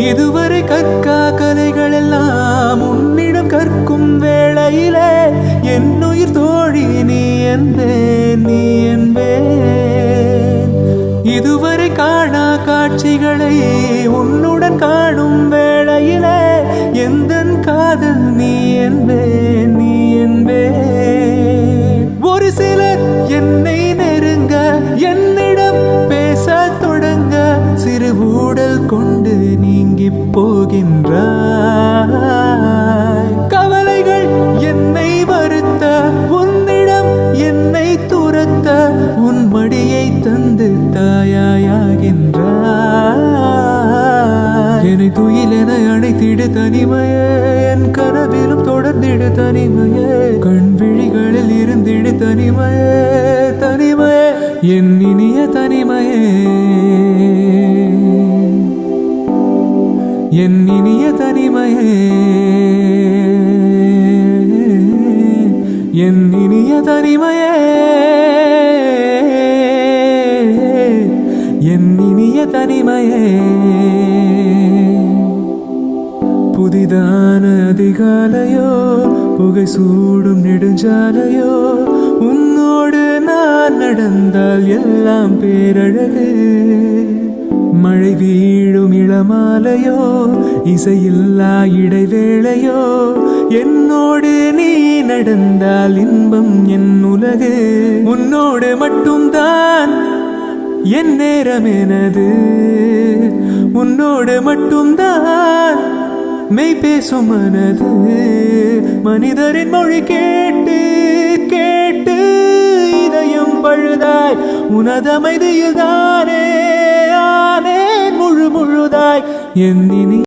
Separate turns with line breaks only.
இதுவரை கற்கா கலைகள் எல்லாம் உன்னிடம் கற்கும் வேளையிலே என்னுயிர் தோழி நீ என்பேன், நீ என்பேன். இதுவரை காணா காட்சிகளை உன்னுடன் காணும் வேளையிலே எந்தன் காதல் நீ என்பேன், நீ என்பேன். ஒரு சிலர் என்னை நெருங்க என்னிடம் பேச தொடங்க சிறு ஊடல் கொண்டு நீங்கி போகின்றாய். கவலைகள் என்னை வருத்த உன்னிடம் என்னை துரத்த உன் மடியை தந்து தாயாகின்றாய். என்னை துயிலென அணைத்திடு தனிமையே, என் கனவிலும் தொடர்ந்திடு தனிமையே, கண் விழிகளில் இருந்திடு தனிமையே, தனிமையே, என் இனிய தனிமையே, என் இனிய தனிமையே, என் இனிய தனிமையே, என் இனிய தனிமையே. புதிதான அதிகாலையோ புகை சூடும் நெடுஞ்சாலையோ உன்னோடு நான் நடந்தால் எல்லாம் பேரழகு. மழை வீழும் இளமாலையோ இசையில்லா இடைவேளையோ என்னோடு நீ நடந்தால் இன்பம் என் உலகு. உன்னோடு மட்டும்தான் என் நேரம் எனது, உன்னோடு மட்டும்தான் மெய் பேசும் மனது. மனிதரின் மொழி கேட்டு கேட்டு இதயம் பழுதாய், உனதமைதியில் தானே ஆனேன் முழு முழுதாய். என் இனி